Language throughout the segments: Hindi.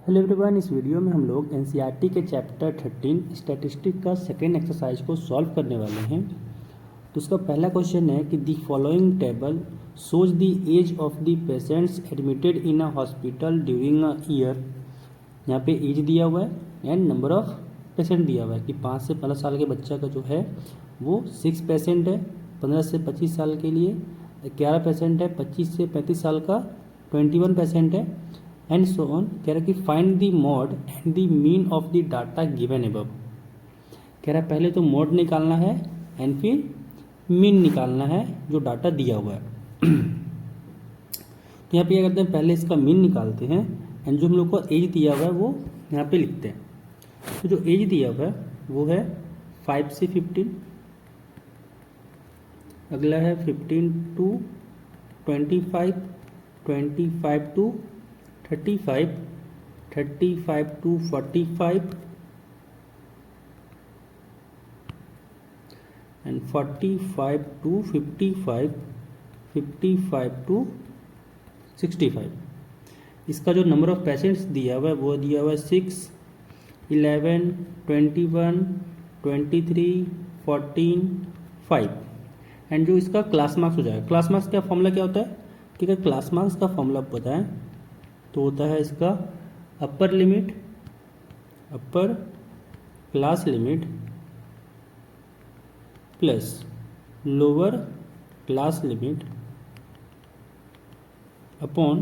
हेलो एवरीवन, इस वीडियो में हम लोग एनसीईआरटी के चैप्टर 13 स्टैटिस्टिक का सेकेंड एक्सरसाइज को सॉल्व करने वाले हैं। तो उसका पहला क्वेश्चन है कि the following table shows the age of the patients admitted in a hospital during a year. यहाँ पे एज दिया हुआ है एंड नंबर ऑफ पेशेंट दिया हुआ है कि 5 से 15 साल के बच्चा का जो है वो 6 पेशेंट है, 15 से 25 साल के लिए 11 पेशेंट है, 25 से 35 साल का 21 पेशेंट है एंड सो ऑन। कह रहा है कि find the mode and the mean of the data given above. कह रहा है पहले तो मॉड निकालना है एंड फिर मीन निकालना है जो डाटा दिया हुआ है। तो यहाँ पे क्या करते हैं, पहले इसका मीन निकालते हैं एंड जो हम लोग को एज दिया हुआ है वो यहाँ पे लिखते हैं। तो जो एज दिया हुआ है वो है 5 से 15, अगला है 15 to 25, 25 to 35, 35 to 45 and 45 to 55, 55 to 65। इसका जो नंबर ऑफ पेशेंट्स दिया हुआ है वो दिया हुआ है 6, 11, 21, 23, 14, 5 एंड जो इसका क्लास मार्क्स हो जाएगा। क्लास मार्क्स का फॉर्मूला क्या होता है कि अगर क्लास मार्क्स का फॉर्मूला बताएं तो होता है इसका upper limit, upper class limit plus lower class limit upon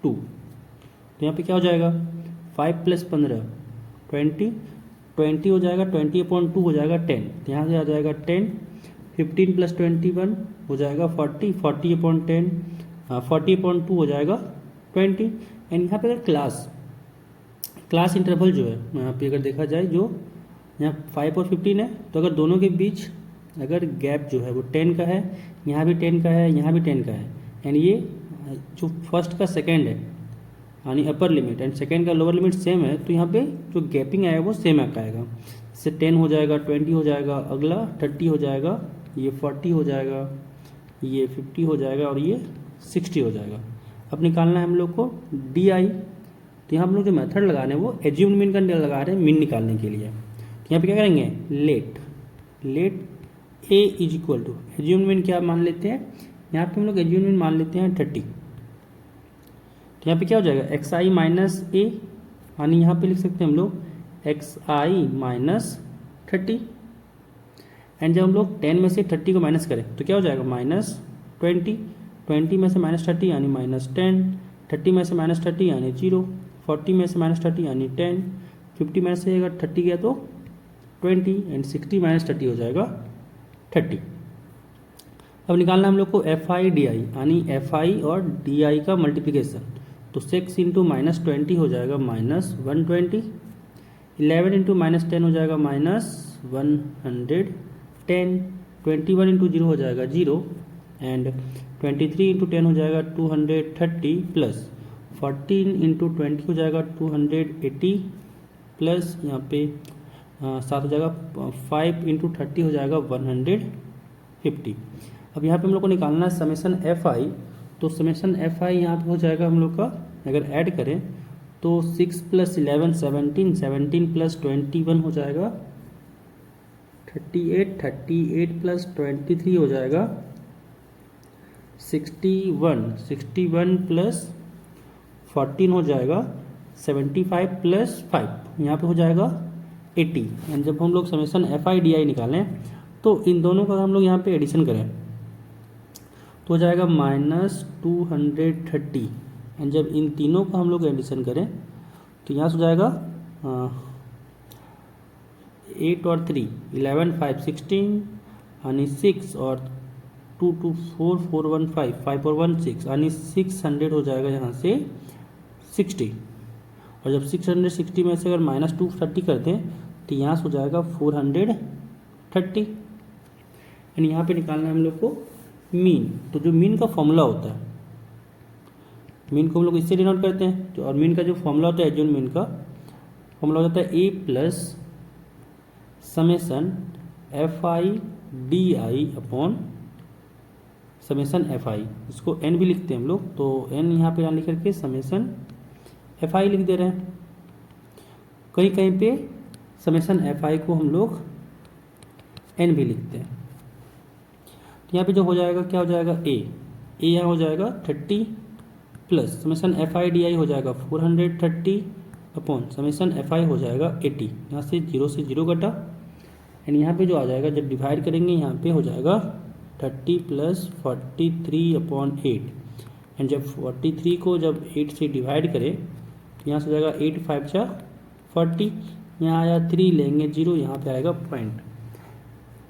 2। तो यहाँ पे क्या हो जाएगा 5 प्लस 15 20, 20 हो जाएगा, 20 अपॉन 2 हो जाएगा 10। तो यहाँ से आ जाएगा 10, 15 प्लस 21 हो जाएगा 40, 40 अपॉन 10, 40 अपॉन 2 हो जाएगा 20। एंड यहाँ पे अगर क्लास इंटरवल जो है यहाँ पे अगर देखा जाए, जो यहाँ 5 और 15 है, तो अगर दोनों के बीच अगर गैप जो है वो 10 का है, यहाँ भी 10 का है, यहाँ भी 10 का है एंड ये जो फर्स्ट का सेकेंड है यानी अपर लिमिट एंड सेकेंड का लोअर लिमिट सेम है, तो यहाँ पे जो गैपिंग आएगा वो सेम आएगा। इससे 10 हो जाएगा, 20 हो जाएगा, अगला 30 हो जाएगा, ये 40 हो जाएगा, ये 50 हो जाएगा और ये 60 हो जाएगा। अब निकालना है हम लोग को डी आई। तो यहाँ हम लोग जो मेथड लगा रहे हैं वो एज्यूम्ड मीन का लगा रहे हैं मीन निकालने के लिए। तो यहाँ पे क्या करेंगे, let A is equal to assumed mean क्या मान लेते हैं, यहाँ पे हम लोग एज्यूम्ड मीन मान लेते हैं 30। तो यहाँ पे क्या हो जाएगा एक्स आई माइनस ए, यानी यहाँ पे लिख सकते हैं हम लोग एक्स आई माइनस 30 एंड जब हम लोग 10 में से 30 को माइनस करें तो क्या हो जाएगा माइनस 20, 20 में से माइनस 30 यानी माइनस 10, 30 में से माइनस 30 यानी 0, 40 में से माइनस 30 यानी 10, 50 में से अगर 30 गया तो 20 एंड 60 माइनस 30 हो जाएगा 30। अब निकालना हम लोग को एफ आई डी आई, यानी एफ आई और डी आई का मल्टीप्लिकेशन। तो 6 इंटू माइनस 20 हो जाएगा माइनस 120, 11 इंटू माइनस 10 हो जाएगा माइनस 110, 21 इंटू 0 हो जाएगा 0 एंड 23 इंटू 10 हो जाएगा 230 प्लस 14 इंटू 20 हो जाएगा 280 प्लस यहाँ पे 7 हो जाएगा, 5 इंटू 30 हो जाएगा 150। अब यहाँ पे हम लोग को निकालना है समेशन एफ आई। तो समेशन एफ आई यहाँ पे हो जाएगा हम लोग का, अगर ऐड करें तो 6 प्लस 11 17, 17 प्लस 21 हो जाएगा 38, 38 प्लस 23 हो जाएगा 61, 61 प्लस 14 हो जाएगा 75 प्लस 5, यहाँ पे हो जाएगा 80। एंड जब हम लोग समेशन एफ आई डी आई निकालें तो इन दोनों का हम लोग यहाँ पे एडिशन करें तो हो जाएगा माइनस 230 एंड जब इन तीनों का हम लोग एडिशन करें तो यहाँ से हो जाएगा 8 और 3 11, 5 16 यानी 6 और 2 2 4 4 1 5 5 और 1 6 यानी 600 हो जाएगा यहाँ से 60। और जब 660 में से अगर माइनस 230 करते हैं तो यहाँ से हो जाएगा 430 एंड यहाँ पे निकालना है हम लोग को मीन। तो जो मीन का फॉर्मूला होता है, मीन को हम लोग इससे डिनोट करते हैं, तो और मीन का जो फॉर्मूला होता है एज्यूम्ड मीन का फॉर्मूला होता है A plus summation F I D I upon summation F I, इसको एन भी लिखते हैं हम लोग, तो एन यहाँ पे यहाँ लिख करके समेसन एफ आई लिख दे रहे हैं। कहीं कहीं पे समेशन एफ आई को हम लोग एन भी लिखते हैं। तो यहाँ पे जो हो जाएगा क्या हो जाएगा, ए यहाँ हो जाएगा 30 plus summation F I D आई हो जाएगा 430 अपॉन समेशन एफ आई हो जाएगा 80। यहाँ से 0 कटा एंड यहाँ पे जो आ जाएगा जब डिवाइड करेंगे यहाँ पे हो जाएगा 30 प्लस 43 अपॉन 8 एंड जब 43 को जब 8 से डिवाइड करें तो यहाँ से हो जाएगा 8 5 जा 40, यहाँ आया 3 लेंगे 0, यहाँ पे आएगा पॉइंट,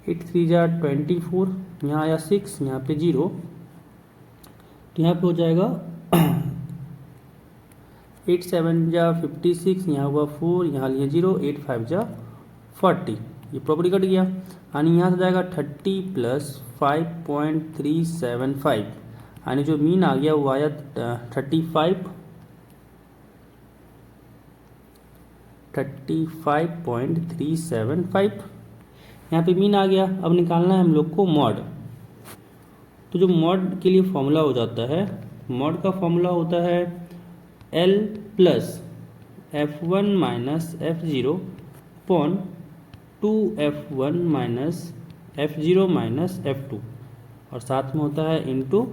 8 3 जा 24, यहाँ आया 6, यहाँ पे 0, तो यहाँ पे हो जाएगा 8 7 जा 56, यहाँ हुआ 4, यहाँ लिए 0, 8 5 जा 40, ये प्रॉपर्टी कट गया। यानी यहाँ से जाएगा 30 प्लस 5.375, यानी जो मीन आ गया वो आया 35.375, यहाँ पे मीन आ गया। अब निकालना है हम लोग को मॉड। तो जो मॉड के लिए फॉर्मूला हो जाता है, मॉड का फॉर्मूला होता है L plus F1 minus F0 upon 2F1 minus F0 minus F2 और साथ में होता है इनटू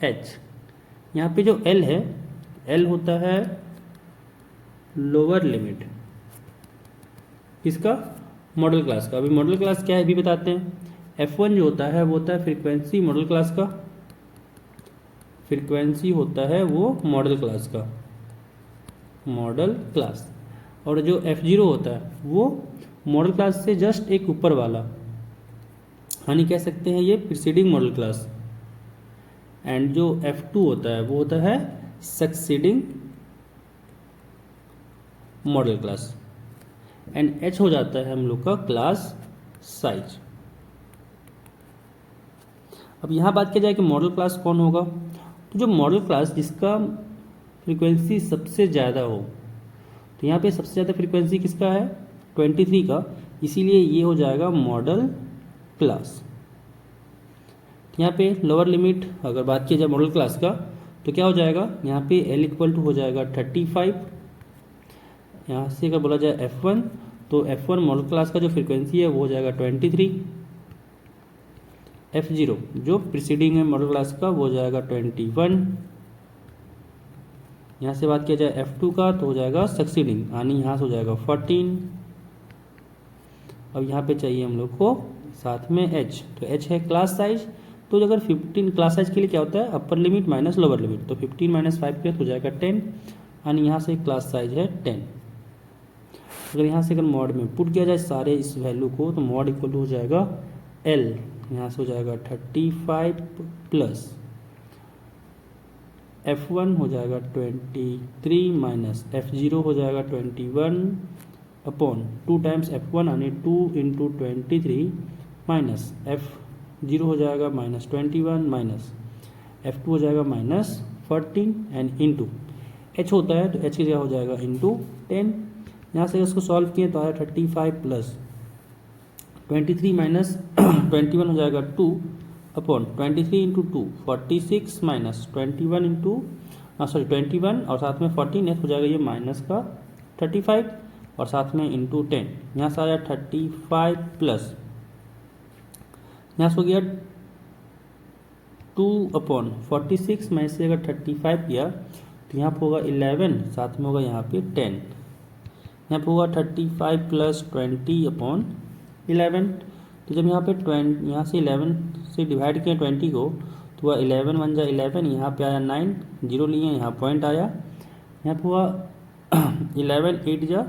H। यहाँ पे जो L है, L होता है लोअर लिमिट किसका, मॉडल क्लास का। अभी मॉडल क्लास क्या है भी बताते हैं। F1 जो होता है वो होता है फ्रीक्वेंसी मॉडल क्लास का, फ्रीक्वेंसी होता है वो मॉडल क्लास का, मॉडल क्लास। और जो F0 होता है वो मॉडल क्लास से जस्ट एक ऊपर वाला, यानी कह सकते हैं ये प्रीसीडिंग मॉडल क्लास। एंड जो F2 होता है वो होता है succeeding model class. And H हो जाता है हम लोग का क्लास साइज। अब यहाँ बात किया जाए कि मॉडल क्लास कौन होगा, तो जो मॉडल क्लास जिसका फ्रीक्वेंसी सबसे ज़्यादा हो, तो यहाँ पे सबसे ज़्यादा फ्रीक्वेंसी किसका है 23 का, इसीलिए ये हो जाएगा मॉडल क्लास। यहाँ पे लोअर लिमिट अगर बात की जाए मॉडल क्लास का तो क्या हो जाएगा, यहाँ पे L इक्वल टू हो जाएगा 35। यहाँ से अगर बोला जाए F1 तो F1 मॉडल क्लास का जो फ्रीक्वेंसी है वो हो जाएगा 23। F0 जो प्रीसीडिंग है मॉडल क्लास का वो हो जाएगा 21। यहाँ से बात किया जाए F2 का तो हो जाएगा सक्सीडिंग, यानी यहाँ से हो जाएगा 14। अब यहाँ पे चाहिए हम लोग को साथ में H, तो H है क्लास साइज। तो अगर 15 क्लास साइज के लिए क्या होता है upper limit minus lower limit, तो 15 माइनस 5 के हो जाएगा 10, यानी यहाँ से क्लास साइज है 10। अगर यहाँ से अगर मॉड में पुट किया जाए सारे इस वैल्यू को तो मॉड इक्वल हो जाएगा L, यहाँ से हो जाएगा 35 प्लस F1 हो जाएगा 23 माइनस F0 हो जाएगा 21 अपॉन 2 टाइम्स F1 यानी 2 इंटू 23 माइनस F0 हो जाएगा माइनस 21 माइनस F2 हो जाएगा माइनस 14 एंड इंटू H होता है तो H की जगह हो जाएगा इंटू 10। यहाँ से इसको सॉल्व किए तो आया 35 प्लस 23 माइनस 21 हो जाएगा 2 अपॉन 23 इंटू 2 46 माइनस 21 इंटू 21 और साथ में 14 हो जाएगा ये माइनस का 35 और साथ में इंटू 10। यहाँ से आया 35 प्लस यहाँ से हो गया 2 अपॉन 46 में से अगर 35 किया तो यहाँ पे होगा 11, साथ में होगा यहाँ पे 10। यहाँ पे होगा 35 प्लस 20 अपॉन 11। तो जब यहाँ पे 20 यहाँ से 11 से डिवाइड किया 20 को तो हुआ 11 1 जा 11, यहाँ पे आया 9, 0 लिए यहाँ पॉइंट आया। यहाँ पे हुआ 11 8 जा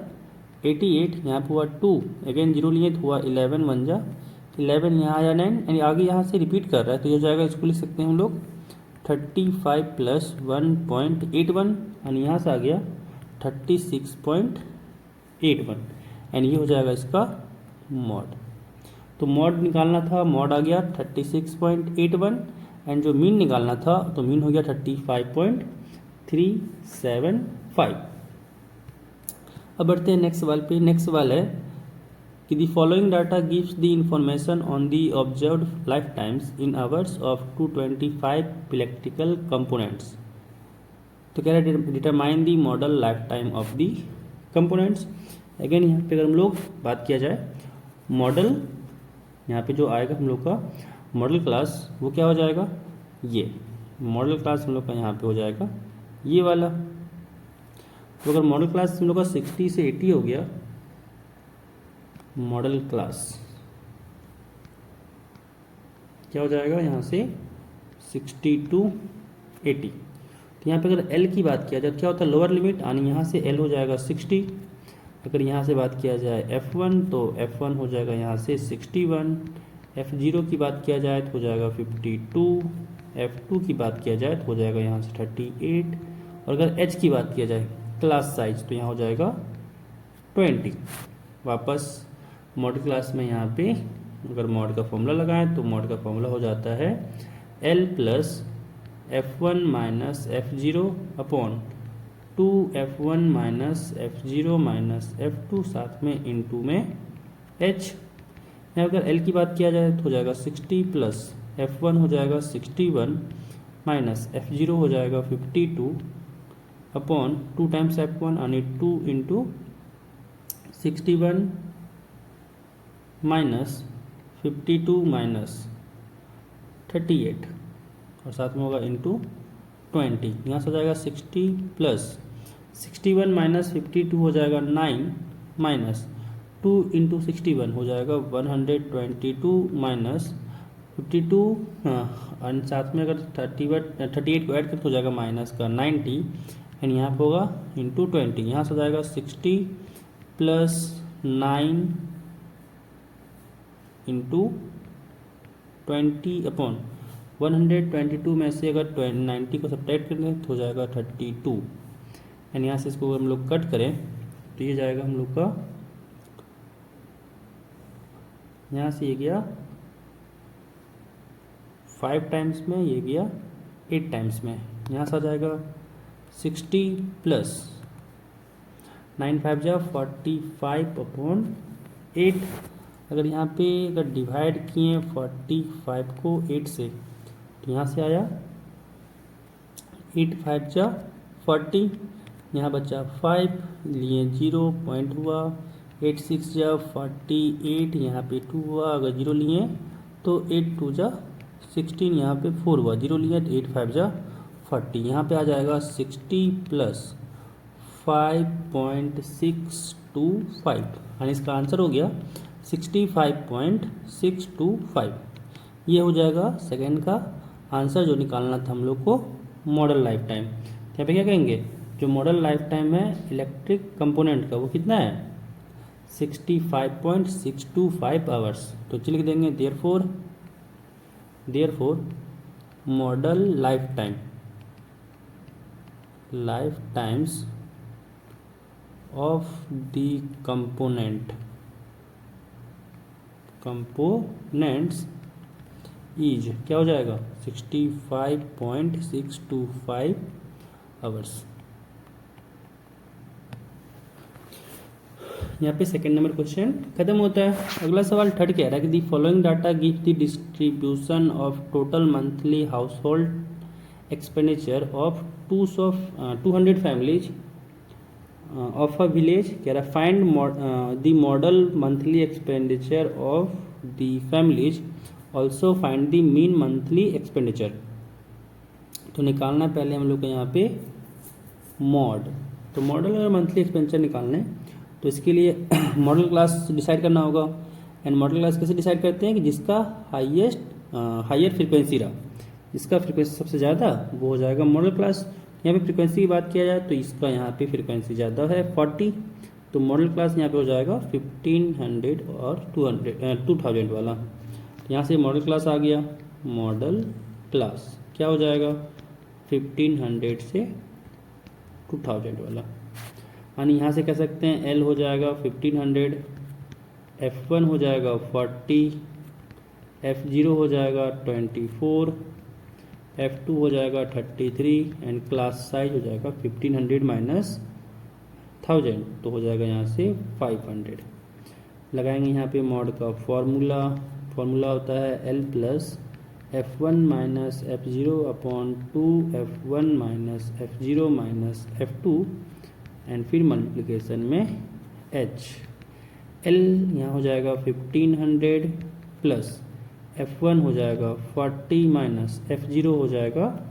88, यहाँ पे हुआ 2 अगेन 0 लिए तो हुआ 11 1 जा 11, यहाँ आया 9 यानी आगे यहाँ से रिपीट कर रहा है तो ये हो जाएगा, इसको लिख सकते हैं हम लोग 35 प्लस 1.81 यानी यहाँ से आ गया 36.81 एंड ये हो जाएगा इसका मॉड। तो मॉड निकालना था, मॉड आ गया 36.81 एंड जो मीन निकालना था तो मीन हो गया 35.375। अब बढ़ते हैं नेक्स्ट सवाल पे। नेक्स्ट सवाल है कि the following data gives the information on the observed life times in hours of 225 electrical components. तो तो कह रहे हैं determine the model life time of the components. Again यहाँ पे अगर हम लोग बात किया जाए मॉडल, यहाँ पे जो आएगा हम लोग का मॉडल क्लास वो क्या हो जाएगा, ये मॉडल क्लास हम लोग का यहाँ पे हो जाएगा ये वाला। तो अगर मॉडल क्लास हम लोग का 60 से 80 हो गया, मॉडल क्लास क्या हो जाएगा यहाँ से 60 to 80। तो यहाँ पे अगर L की बात किया जाए क्या होता है लोअर लिमिट, यानी यहाँ से L हो जाएगा 60। अगर यहाँ से बात किया जाए F1 तो F1 हो जाएगा यहाँ से 61। F0 की बात किया जाए तो हो जाएगा 52। F2 की बात किया जाए तो हो जाएगा यहाँ से 38। और अगर H की बात किया जाए क्लास साइज तो यहाँ हो जाएगा 20। वापस मॉड क्लास में यहाँ पे अगर मॉड का फॉर्मूला लगाएं तो मॉड का फॉर्मूला हो जाता है L plus F1 minus F0 upon 2F1 minus F0 minus F2 साथ में इनटू में H। यहाँ अगर L की बात किया जाए तो हो जाएगा 60 प्लस F1 हो जाएगा 61 माइनस F0 हो जाएगा 52 अपॉन 2 टाइम्स F1 यानी 2 इंटू 61 माइनस 52 माइनस 38 और साथ में होगा इंटू 20। यहाँ से हो जाएगा 60 प्लस 61 माइनस 52 हो जाएगा 9 माइनस 2 इंटू 61 हो जाएगा 122 माइनस 52। और साथ में अगर 38 को ऐड कर तो हो जाएगा माइनस का 90 एंड यहाँ पे होगा इंटू 20। यहाँ से हो जाएगा 60 प्लस 9 इंटू 20 अपॉन 122 में से अगर 90 को सब्ट्रैक्ट करेंगे तो हो जाएगा 32 एंड यहाँ से इसको हम लोग कट करें तो ये जाएगा हम लोग का, यहाँ से ये गया 5 टाइम्स में, ये गया 8 टाइम्स में। यहाँ से आ जाएगा 60 प्लस 9 5 जा 45 अपॉन 8। अगर यहाँ पे अगर डिवाइड किए 45 को 8 से तो यहाँ से आया 8 5 जा 40, यहाँ बचा 5 लिए 0 पॉइंट हुआ, 8 6 जा 48 यहाँ पे 2 हुआ, अगर 0 लिए तो 8 2 जा 16 यहाँ पे 4 हुआ, 0 लिए तो 8 5 जा 40। यहाँ पे आ जाएगा 60 प्लस 5.625 यानी इसका आंसर हो गया 65.625। ये हो जाएगा सेकेंड का आंसर जो निकालना था हम लोग को मॉडल लाइफ टाइम। यहाँ पे क्या कहेंगे, जो मॉडल लाइफ टाइम है इलेक्ट्रिक कंपोनेंट का वो कितना है 65.625 आवर्स। तो चलिए लिख देंगे therefore model life times of the components is क्या हो जाएगा 65.625 आवर्स। यहाँ पे सेकेंड नंबर क्वेश्चन खत्म होता है। अगला सवाल थर्ड कह रहा है कि the following data give the distribution of total monthly house hold expenditure of 200 families of a village. कह रहा है find the model monthly expenditure of the families, also find the mean monthly expenditure. तो निकालना है पहले हम लोग को यहाँ पे मॉड। तो मॉडल और मंथली एक्सपेंडिचर निकालने तो इसके लिए मॉडल क्लास डिसाइड करना होगा। एंड मॉडल क्लास कैसे डिसाइड करते हैं कि जिसका हायर फ्रीक्वेंसी रहा, जिसका फ्रीक्वेंसी सबसे ज़्यादा वो हो जाएगा मॉडल क्लास। यहाँ पे फ्रीक्वेंसी की बात किया जाए तो इसका यहाँ पे फ्रीक्वेंसी ज़्यादा है 40, तो मॉडल क्लास यहाँ पे हो जाएगा 1500 और 2000 वाला। तो यहाँ से मॉडल क्लास आ गया, मॉडल क्लास क्या हो जाएगा 1500 से 2000 वाला। यानी यहाँ से कह सकते हैं L हो जाएगा 1500, F1 हो जाएगा 40, F0 हो जाएगा 24, F2 हो जाएगा 33 एंड क्लास साइज हो जाएगा 1500 माइनस 1000 तो हो जाएगा यहाँ से 500। लगाएंगे यहाँ पे मॉड का फॉर्मूला होता है L plus F1 minus F0 upon 2 F1 minus F0 minus F2 and फिर मल्टीप्लिकेशन में H। L यहाँ हो जाएगा 1500 प्लस F1 हो जाएगा 40 माइनस F0 हो जाएगा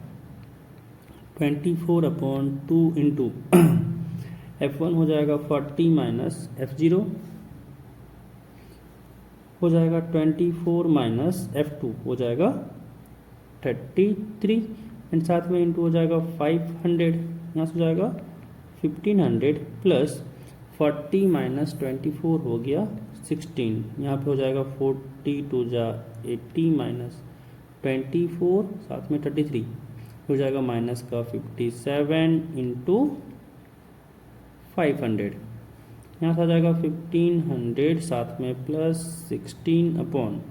24 अपॉन 2 इंटू F1 हो जाएगा 40 माइनस F0 हो जाएगा 24 माइनस F2 हो जाएगा 33 एंड साथ में इंटू हो जाएगा 500, यहाँ से हो जाएगा 1500 प्लस 40 माइनस 24 हो गया 16, यहाँ पे हो जाएगा 40 टू जा 80 माइनस 24 साथ में 33 हो जाएगा माइनस का 57 इंटू 500, यहाँ से आ जाएगा 1500 साथ में प्लस 16 अपॉन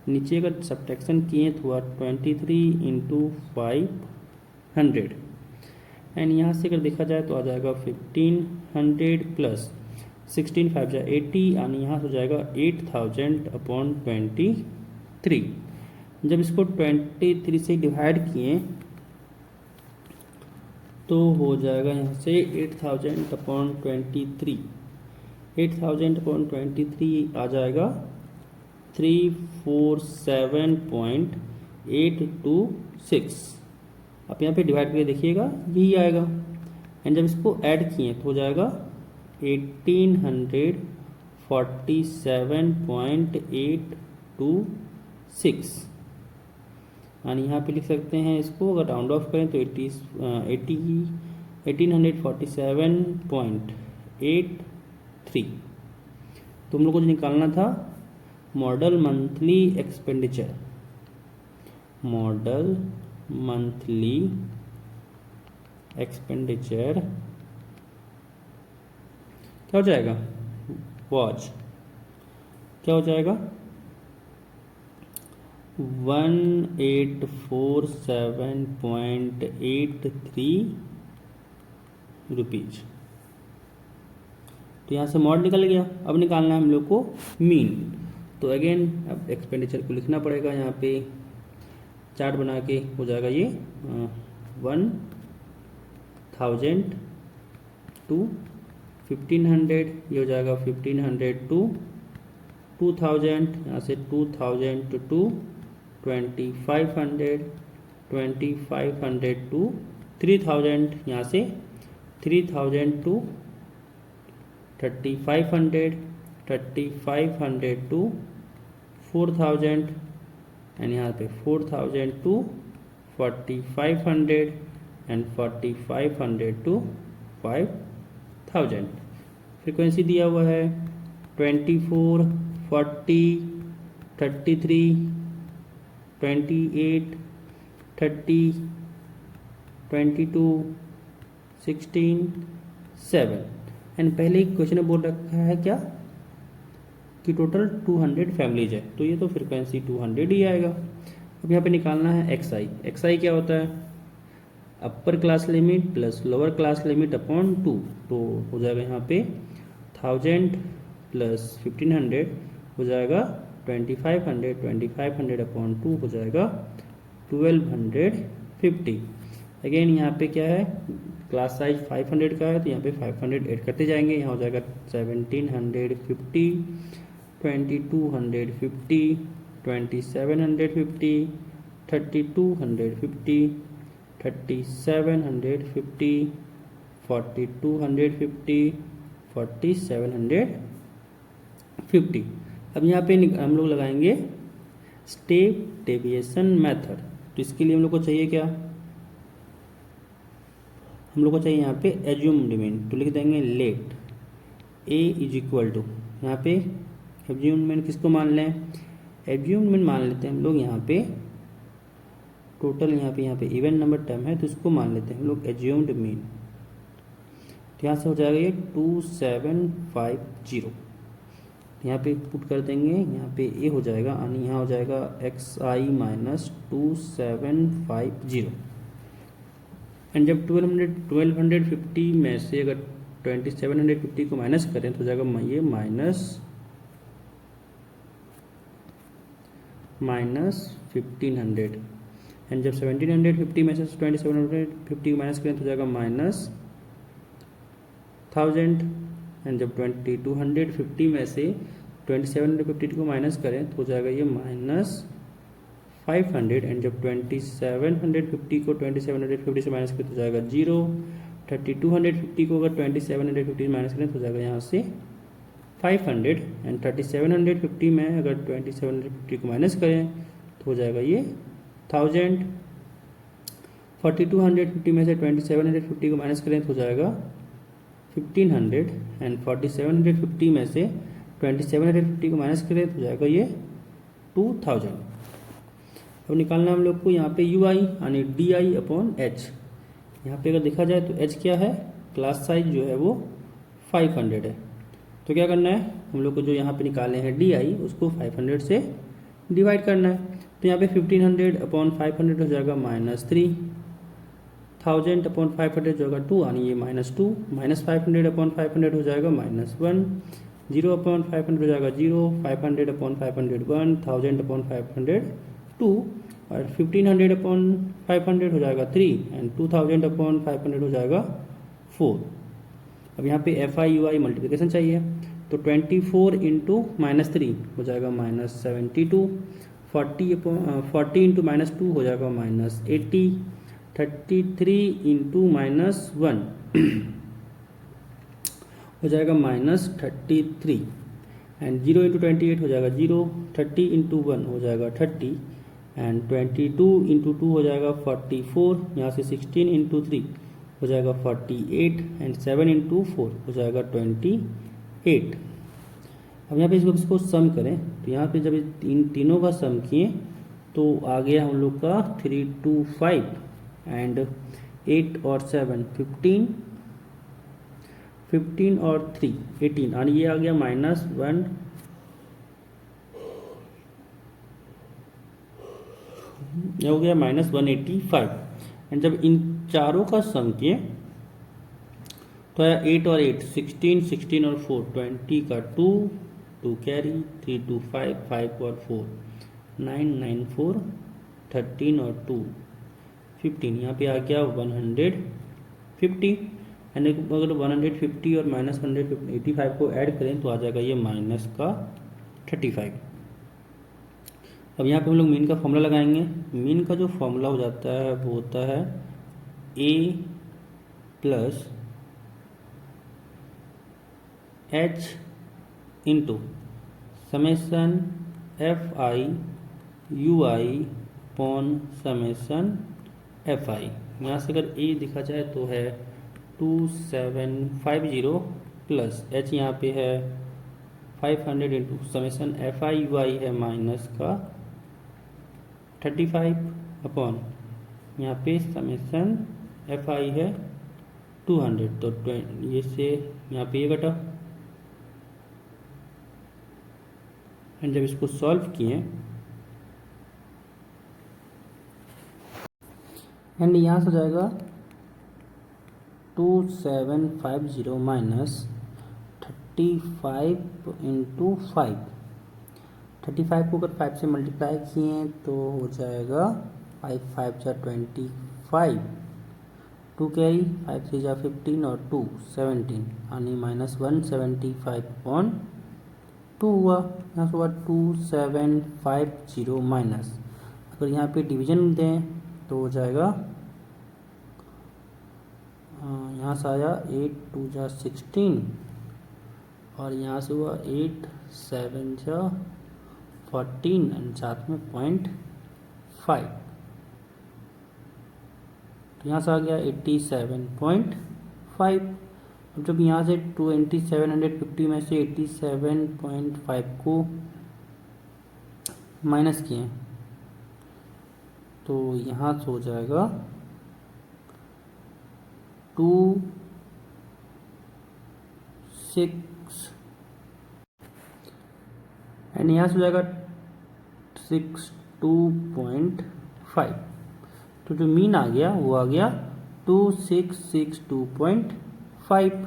नीचे का सब्ट्रैक्शन किए तो हुआ 23 इंटू 500 एंड यहाँ से अगर देखा जाए तो आ जाएगा 1500 प्लस 16 5 जा 80 यानी यहाँ से हो जाएगा 8000 अपॉन 23। जब इसको 23 से डिवाइड किए तो हो जाएगा यहाँ से 8000 अपॉन 23, 8000 अपॉन 23 आ जाएगा 347.826। आप यहाँ पे डिवाइड करके देखिएगा यही आएगा एंड जब इसको ऐड किए तो हो जाएगा 1847.826 यानी यहाँ पे लिख सकते हैं इसको अगर राउंड ऑफ करें तो 1847.83। तो हम लोग को जो निकालना था model monthly expenditure, model monthly expenditure क्या हो जाएगा, वॉच क्या हो जाएगा 1847.83 रुपीज। तो यहाँ से मॉड निकल गया। अब निकालना है हम लोग को मीन। तो अगेन अब एक्सपेंडिचर को लिखना पड़ेगा, यहाँ पे चार्ट बना के हो जाएगा ये 1000 टू 1500, ये हो जाएगा 1500 टू 2000, यहाँ से 2000 टू 2500, 2500 टू 3000, यहाँ से 3000 टू 3500, 3500 टू 4000 एंड यहाँ पे 4000 टू 4500 एंड 4500 टू 5000। फ्रीक्वेंसी दिया हुआ है 24, 40, 33, 28, 30, 22, 16, 7 एंड पहले ही क्वेश्चन में बोल रखा है क्या कि टोटल 200 फैमिलीज है, तो ये तो फ्रीक्वेंसी 200 ही आएगा। अब यहाँ पे निकालना है एक्सआई। एक्सआई क्या होता है, upper class limit plus lower class limit upon 2। तो हो जाएगा यहाँ पे 1000 प्लस 1500 हो जाएगा 2500, 2500 अपॉन 2 हो जाएगा 1250। अगेन यहाँ पे क्या है, क्लास साइज 500 का है तो यहाँ पे 500 ऐड करते जाएंगे। यहाँ हो जाएगा 1750, 2250, 2750, 3250, 3750, 4250, 4750। अब यहाँ पे हम लोग लगाएंगे स्टेप डेविएशन मेथड। तो इसके लिए हम लोग को चाहिए क्या, हम लोग को चाहिए यहाँ पे एज्यूम्ड मीन। तो लिख देंगे let A is equal to, यहाँ पे एज्यूम्ड मीन किसको मान लें, एज्यूम्ड मीन मान लेते हैं हम लोग यहाँ पे टोटल, यहाँ पे इवन नंबर टर्म है तो इसको मान लेते हैं हम लोग एज्यूम्ड मीन। तो यहाँ से हो जाएगा ये 2750, यहाँ पे पुट कर देंगे, यहाँ पे ए हो जाएगा यानी यहाँ हो जाएगा एक्स आई माइनस 2750 एंड जब 1250 में से अगर 2750 को माइनस करें तो हो जाएगा ये माइनस 1500 एंड जब 1750 में से 2750 माइनस करें तो जाएगा माइनस 1000 एंड जब 2250 में से 2750 को माइनस करें तो हो जाएगा ये माइनस 500 एंड जब 2750 को 2750 से माइनस करें तो जाएगा 0। 3250 को अगर 2750 माइनस करें तो जाएगा यहाँ से 500 एंड 3750 में अगर 2750 को माइनस करें तो हो जाएगा ये 1000। 4250 में से 2750 को माइनस करें तो हो जाएगा 1500 एंड 4750 में से 2750 को माइनस करें तो हो जाएगा ये 2000। अब निकालना हम लोग को यहाँ पे यू आई यानी डी आई अपॉन एच। यहाँ पे अगर देखा जाए तो एच क्या है, क्लास साइज जो है वो 500 है। तो क्या करना है हम लोग को, जो यहाँ पे निकाले हैं डी आई उसको 500 से डिवाइड करना है। तो यहाँ पे 1500 अपॉन 500 हो जाएगा -3, 1000 अपॉन 500 जो होगा 2 यानी ये -2, -500 अपॉन 500 हो जाएगा -1, 0 अपॉन 500 हो जाएगा 0, 500 अपॉन 500 1, 1000 अपॉन 500 2 और 1500 अपॉन 500 हो जाएगा 3 एंड 2000 अपॉन 500 हो जाएगा 4। अब यहाँ पे F I U I multiplication चाहिए तो 24 इंटू -3 हो जाएगा -72, 40 इंटू -2 हो जाएगा -80, 33 इंटू -1 हो जाएगा -33 एंड 0 इंटू 28 हो जाएगा 0, 30 इंटू 1 हो जाएगा 30 एंड 22 इंटू 2 हो जाएगा 44, यहाँ से 16 इंटू 3 हो जाएगा 48 एंड 7 इंटू 4 हो जाएगा 28। अब यहाँ पे इसको सम करें तो यहाँ पे जब इन तीनों का सम किए तो आ गया हम लोग का 3 2 5 एंड 8 और 7 15, 15 और 3 18 और ये आ गया -1 ये हो गया -185 एंड जब इन चारों का सम किए तो आया 8 और 8 16, 16 और 4 20 का 2 2 कैरी 3 2 5 5 और 4 9 9 4 13 और 2 15। यहाँ पे आ गया 150 एंड अगर 150 और -185 को ऐड करें तो आ जाएगा ये माइनस का 35। अब यहाँ पे हम लोग मीन का फॉर्मूला लगाएंगे। मीन का जो फॉर्मूला हो जाता है वो होता है a plus h into summation F I U I upon summation F I. यहाँ से अगर a दिखा जाए तो है 2750 प्लस h यहाँ पे है 500 into summation F I U I है माइनस का 35 अपॉन यहाँ पे समेसन एफ आई है 200 तो ये से यहाँ पे ये घटा एंड जब इसको सॉल्व किए एंड यहाँ से जाएगा 2750 माइनस 35 इंटू 5। 35 को अगर 5 से मल्टीप्लाई किए तो हो जाएगा 5 5 जा 25, 2 कैरी 5 3 जा 15 और 2 17 यानी -175/2 हुआ। यहाँ से हुआ 2750 माइनस, अगर यहाँ पे डिवीजन दें तो हो जाएगा यहाँ से आया 8 2 जा 16 और यहाँ से हुआ 8 7 जा 14 एंड साथ में 0.5 तो यहाँ से आ गया 87.5। अब जब यहाँ से 2750 में से 87.5 को माइनस किए तो यहाँ से हो जाएगा 2 6 एंड यहाँ से हो जाएगा 62.5। तो जो मीन आ गया वो आ गया 2662.5।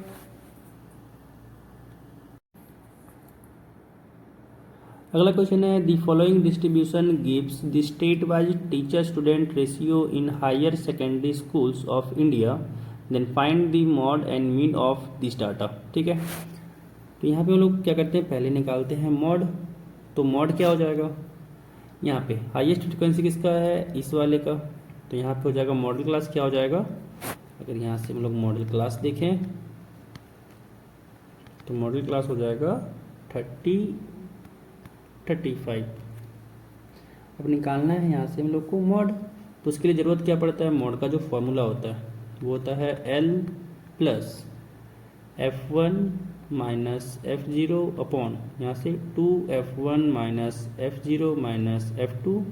अगला क्वेश्चन है the following distribution gives the state wise teacher student ratio in higher secondary schools of India, then find the mode and mean of this data. ठीक है, तो यहाँ पे हम लोग क्या करते हैं, पहले निकालते हैं मॉड। तो मॉड क्या हो जाएगा, यहाँ पे हाईएस्ट फ्रिक्वेंसी किसका है, इस वाले का, तो यहाँ पे हो जाएगा मॉडल क्लास क्या हो जाएगा। अगर यहाँ से हम लोग मॉडल क्लास देखें तो मॉडल क्लास हो जाएगा 35। अब निकालना है यहाँ से हम लोग को मॉड, तो उसके लिए ज़रूरत क्या पड़ता है, मॉड का जो फॉर्मूला होता है वो होता है L plus F1 minus F0 upon यहाँ से 2F1 minus F0 minus F2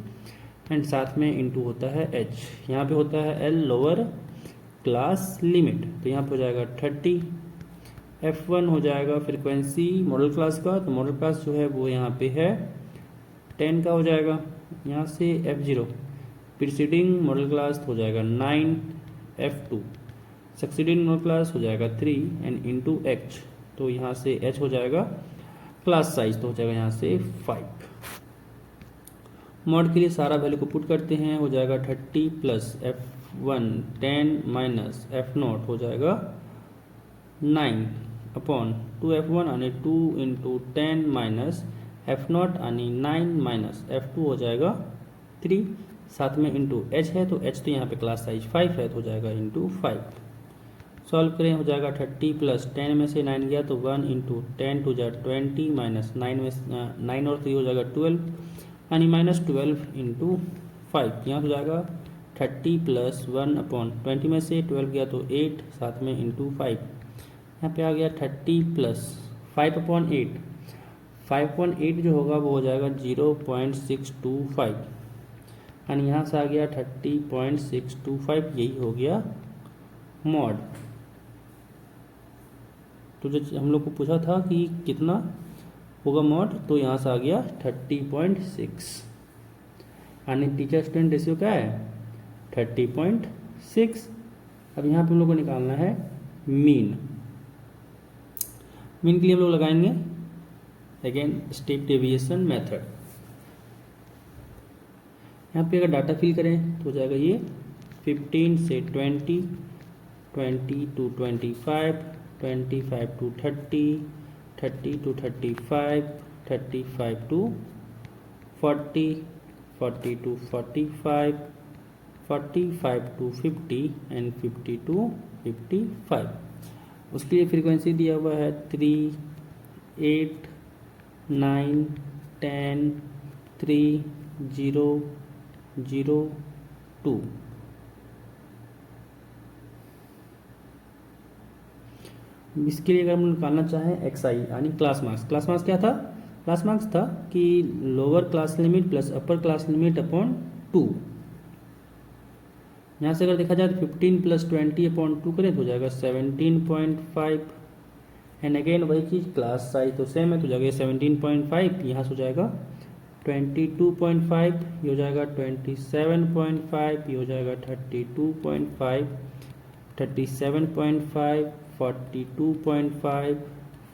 and साथ में इंटू होता है H। यहाँ पे होता है L लोअर क्लास लिमिट, तो यहाँ पे हो जाएगा 30। F1 हो जाएगा फ्रिक्वेंसी मॉडल क्लास का, तो मॉडल क्लास जो है वो यहाँ पे है 10 का हो जाएगा। यहाँ से F0 प्रीसीडिंग मॉडल क्लास हो जाएगा 9, F2 सक्सीडिंग मॉडल क्लास हो जाएगा 3 एंड इंटू H, तो यहाँ से H हो जाएगा क्लास साइज, तो हो जाएगा यहाँ से 5। मॉड के लिए सारा वैल्यू को पुट करते हैं, हो जाएगा 30 प्लस F1 10 माइनस F0 हो जाएगा 9 अपॉन 2F1 यानी 2 इंटू 10 माइनस F0 यानी 9 माइनस F2 हो जाएगा 3, साथ में इंटू H है, तो H तो यहाँ पे क्लास साइज 5 है, तो हो जाएगा इंटू 5। सॉल्व करें, हो जाएगा 30 प्लस 10 में से 9 गया तो 1 इंटू 10 टू जा 20 माइनस 9 में 9 और 3 हो जाएगा 12 यानी माइनस 12 इंटू 5। यहाँ हो जाएगा 30 प्लस 1 अपॉन 20 में से 12 गया तो 8, साथ में इंटू 5। यहाँ पे आ गया 30 प्लस 5 अपॉन 8, 5 अपॉन 8 जो होगा वो हो जाएगा 0.625 यानी यहाँ से आ गया 30.625, यही हो गया मॉड। तो जो हम लोग को पूछा था कि कितना होगा मॉड, तो यहाँ से आ गया 30.6 यानी टीचर स्टूडेंट रेशियो क्या है 30.6। अब यहाँ पे हम लोग को निकालना है मीन। मीन के लिए हम लोग लगाएंगे अगेन स्टेप डेविएशन मेथड। यहाँ पे अगर डाटा फिल करें तो हो जाएगा ये 15 से 20, 20 to 25, 25 to 30, 30 to 35, 35 to 40, 40 to 45, 45 to 50 and 50 to 55। उसके लिए फ्रीक्वेंसी दिया हुआ है 3, 8, 9, 10, 3, 0, 0, 2। इसके लिए अगर हम निकालना चाहें XI यानी क्लास मार्क्स, क्लास मार्क्स क्या था, क्लास मार्क्स था कि lower class limit plus upper class limit upon 2। यहाँ से अगर देखा जाए तो 15 प्लस 20 अपॉन 2 करें तो हो जाएगा 17.5 एंड अगेन वही चीज़ क्लास साइज तो सेम है, तो जाएगा 17.5, यहाँ से हो जाएगा 22.5, ये हो जाएगा 27.5, ये हो जाएगा 32.5, 37.5, 42.5,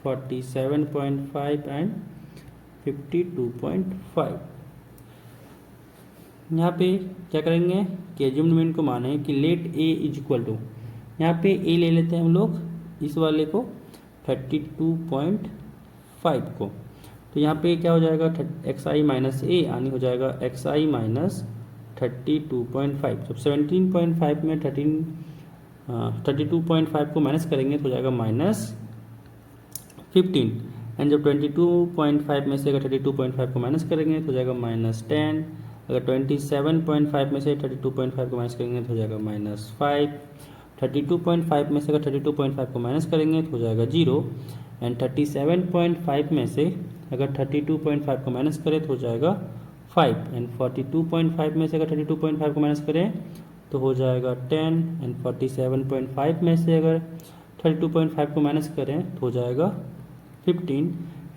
47.5 एंड 52.5। यहाँ पे क्या करेंगे कि एज्यूम्ड को माने कि let A is equal to, यहाँ पे ए ले लेते हैं हम लोग इस वाले को 32.5 को, तो यहाँ पे क्या हो जाएगा XI माइनस ए यानी हो जाएगा XI माइनस 32.5। जब 17.5 में 32.5 को माइनस करेंगे तो हो जाएगा माइनस 15 एंड जब 22.5 में से अगर 32.5 को माइनस करेंगे तो हो जाएगा माइनस 10। अगर 27.5 में से 32.5 को माइनस करेंगे तो हो जाएगा माइनस 5। 32.5 में से अगर 32.5 को माइनस करेंगे तो हो जाएगा 0 एंड 37.5 में से अगर 32.5 को माइनस करें तो हो जाएगा 5 एंड 42.5 में से अगर 32.5 को माइनस करें तो हो जाएगा 10 एंड 47.5 में से अगर 32.5 को माइनस करें तो हो जाएगा 15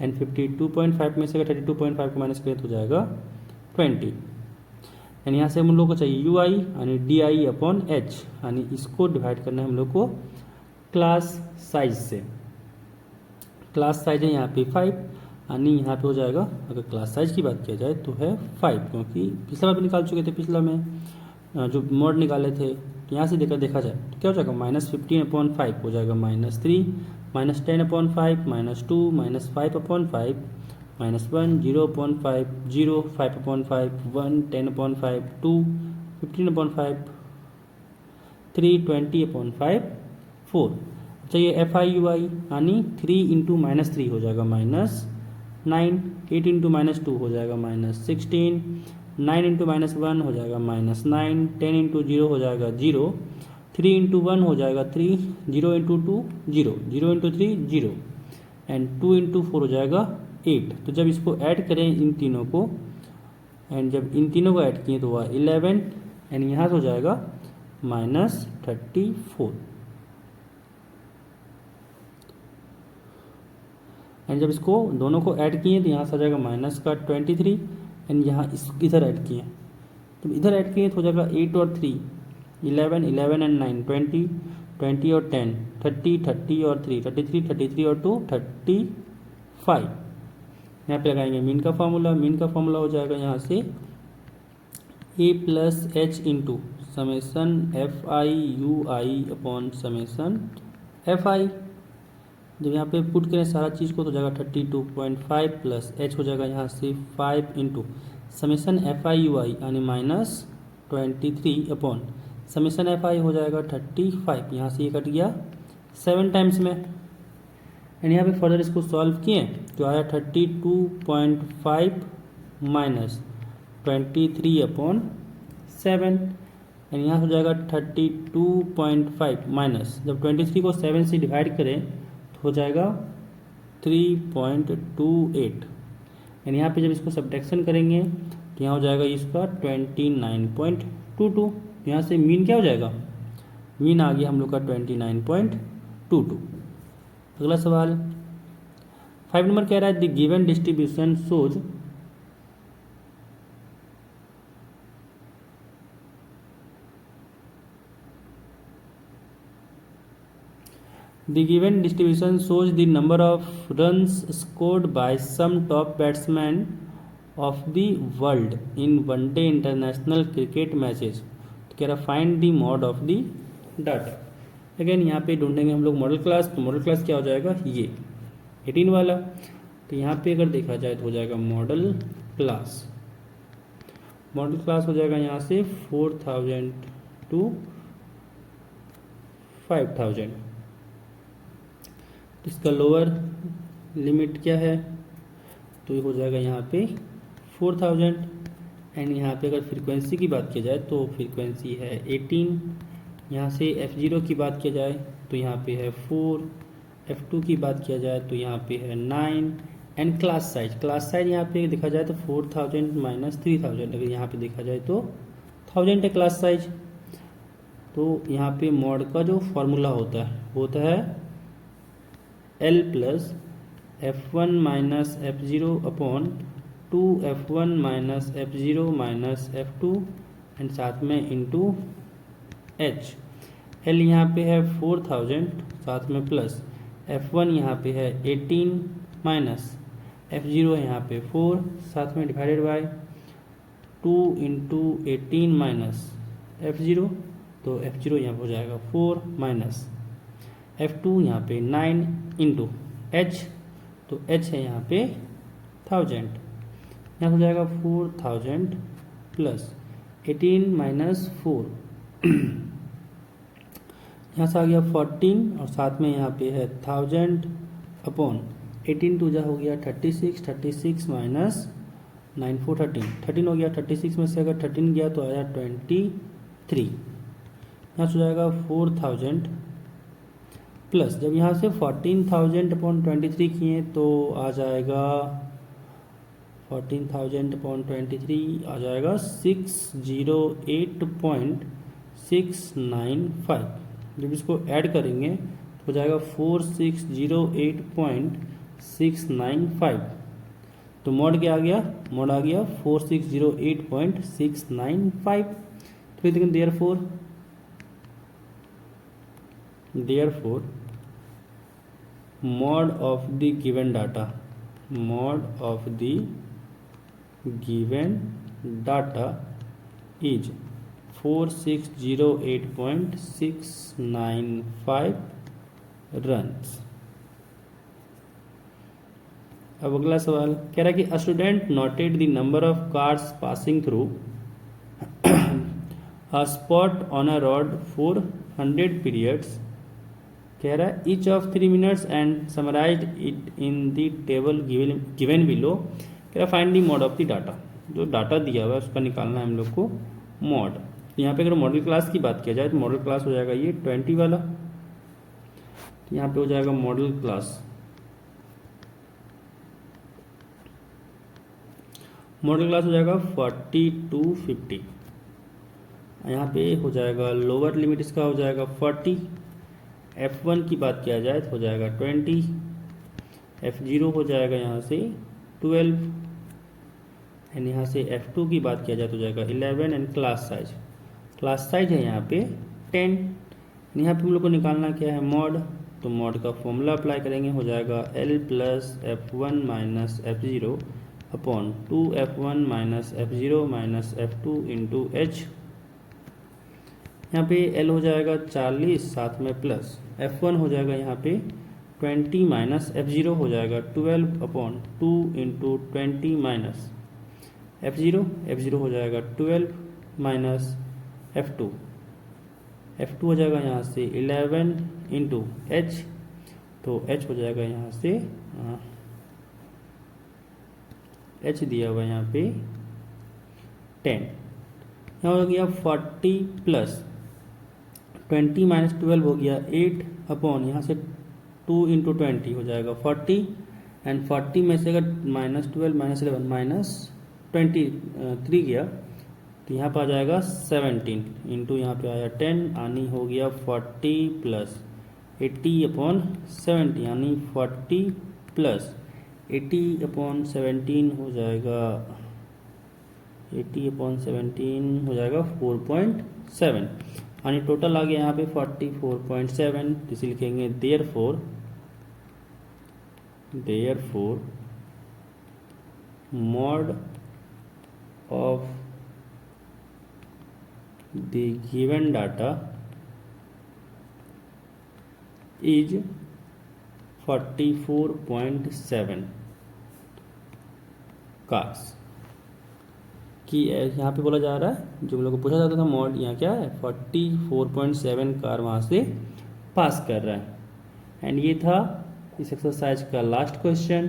एंड 52.5 में से अगर 32.5 को माइनस करें तो हो जाएगा 20 एंड यहाँ से हम लोग को चाहिए UI यानी DI अपॉन H यानी इसको डिवाइड करना है हम लोग को क्लास साइज से। क्लास साइज है यहाँ पे 5 यानी यहाँ पे हो जाएगा, अगर क्लास साइज की बात किया जाए तो है 5, क्योंकि पिछला बार भी निकाल चुके थे, पिछला में जो मॉड निकाले थे। तो यहाँ से देखा जाए तो क्या हो जाएगा, -15/5 हो जाएगा -3, -10/5, -2, -5/5, -1, 0/5, 0, 5/5, 1, 10/5, 2, 15/5, 3, 20/5, 4। अच्छा ये FIUI यानी 3 इंटू -3 हो जाएगा -9, 8 इंटू -2 हो जाएगा -16, 9 इंटू -1 हो जाएगा -9, 10 इंटू 0 हो जाएगा 0, 3 इंटू 1 हो जाएगा 3, 0 इंटू 2 0, 0 इंटू 3 0, एंड 2 इंटू 4 हो जाएगा 8। तो जब इसको ऐड करें इन तीनों को, एंड जब इन तीनों को ऐड किए तो हुआ 11, एंड यहाँ से हो जाएगा -34, एंड जब इसको दोनों को ऐड किए तो यहाँ से आ जाएगा -23, एंड यहाँ इस इधर ऐड किए, तो इधर ऐड किए तो हो जाएगा 8 और 3 11, 11 एंड 9 20, 20 और 10 30, 30 और 3 33, 33 और 2 35। यहाँ पे लगाएंगे मीन का फॉर्मूला। मीन का फॉर्मूला हो जाएगा यहाँ से A plus H into summation FIUI upon summation FI। जब यहाँ पे पुट करें सारा चीज़ को तो जाएगा 32.5 प्लस h हो जाएगा यहाँ से 5 इंटू समेसन FIUI यानी -23 अपॉन समेसन FI हो जाएगा 35। यहाँ से ये कट गया 7 टाइम्स में, एंड यहाँ पे फर्दर इसको सॉल्व किए तो आया 32.5 माइनस 23 अपॉन 7, एंड यहाँ हो जाएगा 32.5 माइनस, जब 23 को 7 से डिवाइड करें तो हो जाएगा 3.28, एंड यहाँ पे जब इसको सब्ट्रैक्शन करेंगे तो यहाँ हो जाएगा इसका 29.22। यहाँ से मीन क्या हो जाएगा, मीन आ गया हम लोग का 29.22। अगला सवाल 5 नंबर कह रहा है the given distribution shows the given distribution shows the number of runs scored by some top batsmen of the world in one-day international cricket matches। तो कह रहा find the mod of the data. Again यहाँ पे ढूंढेंगे हम लोग मॉडल क्लास। तो मॉडल क्लास क्या हो जाएगा, ये 18 वाला। तो यहाँ पे अगर देखा जाए तो हो जाएगा मॉडल क्लास। मॉडल क्लास हो जाएगा यहाँ से 4000 to 5000। इसका लोअर लिमिट क्या है, तो ये हो जाएगा यहाँ पे 4000, एंड यहाँ पे अगर फ्रीक्वेंसी की बात की जाए तो फ्रीक्वेंसी है 18। यहाँ से F0 की बात की जाए तो यहाँ पे है 4, F2 की बात किया जाए तो यहाँ पे है 9, एंड क्लास साइज यहाँ पे देखा जाए तो 4000 माइनस 3000, अगर यहाँ पे देखा जाए तो 1000 है क्लास साइज। तो यहाँ पे मॉड का जो फॉर्मूला होता है L plus F1 minus F0 upon 2F1 minus F0 minus F2, and साथ में इंटू H। L यहाँ पे है 4000, साथ में प्लस F1 यहाँ पे है 18 माइनस F0 यहाँ पे 4, साथ में divided by 2 into 18 minus F0, तो F0 यहाँ पे हो जाएगा 4 माइनस F2 यहाँ पे 9 इंटू H, तो H है यहाँ पे 1000, यहाँ हो जाएगा 4000 प्लस 18 माइनस 4, यहाँ से आ गया 14, और साथ में यहाँ पे है 1000 अपॉन 18 टू जा हो गया 36, 36 माइनस 9 4 13 हो गया। 36 में से अगर 13 गया तो आया 23, यहाँ से हो जाएगा 4000 प्लस, जब यहाँ से 14,000 अपॉन 23 किए तो आ जाएगा 14,000 अपॉन 23 आ जाएगा 608.695। जब इसको ऐड करेंगे तो हो जाएगा 4608.695। तो मॉड क्या आ गया, मॉड आ गया 4608.695। तो लेकिन therefore mod of the given data mod of the given data is 4608.695 runs। अब अगला सवाल कह रहा है कि a student noted the number of cars passing through a spot on a road for 100 periods. कह रहा है each of 3 minutes and summarised it in the table given below. कह रहा find the mode of the data. जो डाटा दिया हुआ है उसका निकालना है हम लोग को मोड। यहाँ पे अगर मॉडल क्लास की बात किया जाए तो मॉडल क्लास हो जाएगा ये 20 वाला। तो यहाँ पे हो जाएगा मॉडल क्लास। मॉडल क्लास हो जाएगा 40 to 50। यहाँ पे हो जाएगा लोअर लिमिट इसका हो जाएगा 40। F1 की बात किया जाए तो हो जाएगा 20। F0 हो जाएगा यहाँ से 12 एंड यहाँ से F2 की बात किया जाए तो हो जाएगा 11 एंड क्लास साइज है यहाँ पे 10। यहाँ पे हम लोग को निकालना क्या है मॉड। तो मॉड का फॉर्मूला अप्लाई करेंगे, हो जाएगा L plus F1 minus F0 upon 2F1 minus F0 minus F2 into H। यहाँ पे L हो जाएगा 40 साथ में प्लस F1 हो जाएगा यहाँ पे 20 माइनस F0 हो जाएगा 12 अपॉन 2 इंटू 20 माइनस F0 हो जाएगा 12 माइनस F2 हो जाएगा यहाँ से 11 इंटू H। तो H हो जाएगा यहाँ से H दिया हुआ यहाँ पे 10। यहाँ हो गया 40 प्लस 20 माइनस 12 हो गया 8 अपॉन यहाँ से 2 इंटू 20 हो जाएगा 40 एंड 40 में से अगर माइनस 12 माइनस 11 माइनस 23 गया तो यहाँ पर आ जाएगा 17 इंटू यहाँ पे आया 10 यानी हो गया 40 प्लस 80 अपॉन 70 यानी 40 प्लस 80 अपॉन 17 हो जाएगा 80 अपॉन 17 हो जाएगा 4.7 यानी टोटल आ गया यहाँ पे 44.7। इसे लिखेंगे therefore mod of the given data is 44.7 cars. कि यहाँ पे बोला जा रहा है जो हम लोग को पूछा जाता था मॉड यहाँ क्या है 44.7 कार वहाँ से पास कर रहा है। एंड ये था इस एक्सरसाइज का लास्ट क्वेश्चन।